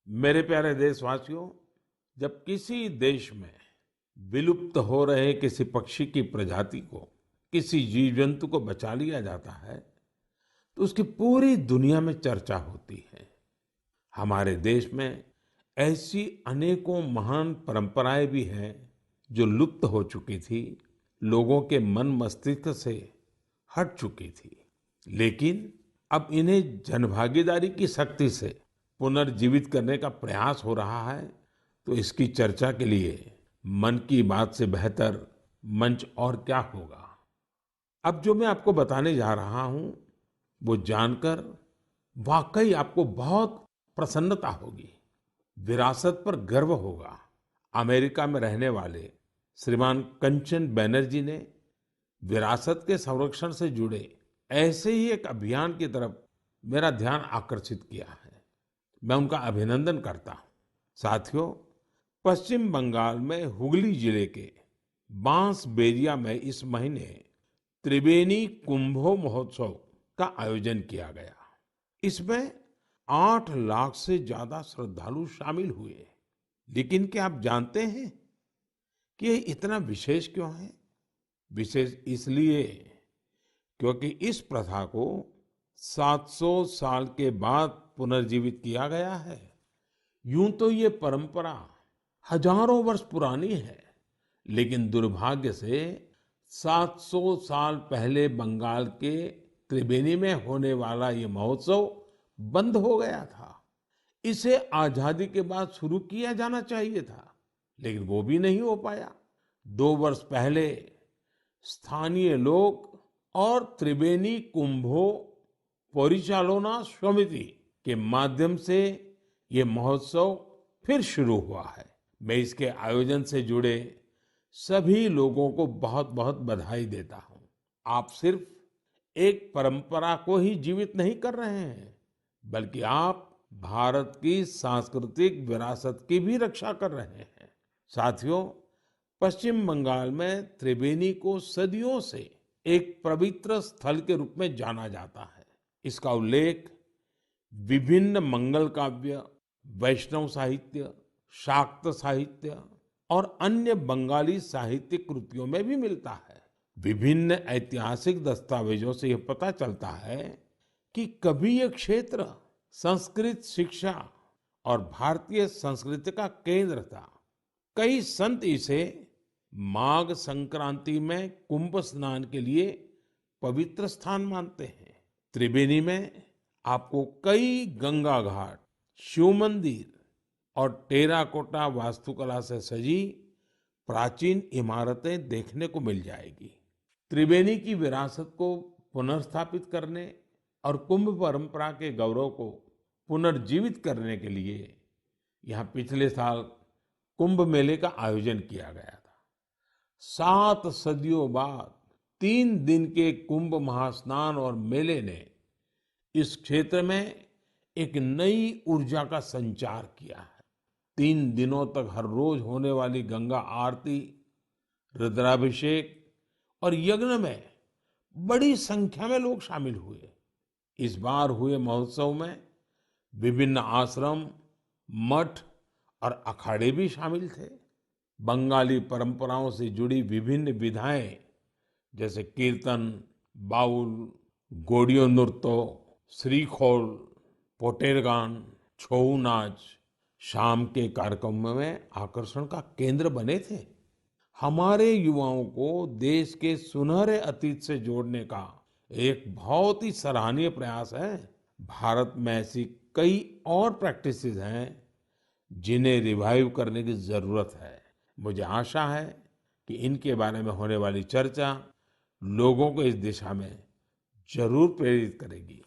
मेरे प्यारे देशवासियों, जब किसी देश में विलुप्त हो रहे किसी पक्षी की प्रजाति को, किसी जीव जंतु को बचा लिया जाता है, तो उसकी पूरी दुनिया में चर्चा होती है। हमारे देश में ऐसी अनेकों महान परंपराएं भी हैं जो लुप्त हो चुकी थी, लोगों के मन मस्तिष्क से हट चुकी थी। लेकिन अब इन्हें जनभागीदारी की शक्ति से पुनर्जीवित करने का प्रयास हो रहा है। तो इसकी चर्चा के लिए मन की बात से बेहतर मंच और क्या होगा। अब जो मैं आपको बताने जा रहा हूं, वो जानकर वाकई आपको बहुत प्रसन्नता होगी, विरासत पर गर्व होगा। अमेरिका में रहने वाले श्रीमान कंचन बैनर्जी ने विरासत के संरक्षण से जुड़े ऐसे ही एक अभियान की तरफ मेरा ध्यान आकर्षित किया है। मैं उनका अभिनंदन करता हूं। साथियों, पश्चिम बंगाल में हुगली जिले के बांसबेरिया में इस महीने त्रिबेनी कुंभो महोत्सव का आयोजन किया गया। इसमें 8 लाख से ज्यादा श्रद्धालु शामिल हुए। लेकिन क्या आप जानते हैं कि ये इतना विशेष क्यों है? विशेष इसलिए क्योंकि इस प्रथा को 700 साल के बाद पुनर्जीवित किया गया है। यूं तो ये परंपरा हजारों वर्ष पुरानी है, लेकिन दुर्भाग्य से 700 साल पहले बंगाल के त्रिबेनी में होने वाला ये महोत्सव बंद हो गया था। इसे आजादी के बाद शुरू किया जाना चाहिए था, लेकिन वो भी नहीं हो पाया। 2 वर्ष पहले स्थानीय लोग और त्रिबेनी कुंभो परिचालना समिति के माध्यम से ये महोत्सव फिर शुरू हुआ है। मैं इसके आयोजन से जुड़े सभी लोगों को बहुत बहुत बधाई देता हूं। आप सिर्फ एक परंपरा को ही जीवित नहीं कर रहे हैं, बल्कि आप भारत की सांस्कृतिक विरासत की भी रक्षा कर रहे हैं। साथियों, पश्चिम बंगाल में त्रिबेनी को सदियों से एक पवित्र स्थल के रूप में जाना जाता है। इसका उल्लेख विभिन्न मंगल काव्य, वैष्णव साहित्य, शाक्त साहित्य और अन्य बंगाली साहित्यिक कृतियों में भी मिलता है। विभिन्न ऐतिहासिक दस्तावेजों से यह पता चलता है कि कभी यह क्षेत्र संस्कृत शिक्षा और भारतीय संस्कृति का केंद्र था। कई संत इसे माघ संक्रांति में कुंभ स्नान के लिए पवित्र स्थान मानते हैं। त्रिबेनी में आपको कई गंगा घाट, शिव मंदिर और टेराकोटा वास्तुकला से सजी प्राचीन इमारतें देखने को मिल जाएगी। त्रिबेनी की विरासत को पुनर्स्थापित करने और कुंभ परंपरा के गौरव को पुनर्जीवित करने के लिए यहाँ पिछले साल कुंभ मेले का आयोजन किया गया था। 7 सदियों बाद 3 दिन के कुंभ महास्नान और मेले ने इस क्षेत्र में एक नई ऊर्जा का संचार किया है। 3 दिनों तक हर रोज होने वाली गंगा आरती, रुद्राभिषेक और यज्ञ में बड़ी संख्या में लोग शामिल हुए। इस बार हुए महोत्सव में विभिन्न आश्रम, मठ और अखाड़े भी शामिल थे। बंगाली परंपराओं से जुड़ी विभिन्न विधाएं जैसे कीर्तन, बाउल, गोडियो नृत्य, श्रीखोल, पोटेर गान, छऊ नाच शाम के कार्यक्रमों में आकर्षण का केंद्र बने थे। हमारे युवाओं को देश के सुनहरे अतीत से जोड़ने का एक बहुत ही सराहनीय प्रयास है। भारत में ऐसी कई और प्रैक्टिसेस हैं जिन्हें रिवाइव करने की जरूरत है। मुझे आशा है कि इनके बारे में होने वाली चर्चा लोगों को इस दिशा में जरूर प्रेरित करेगी।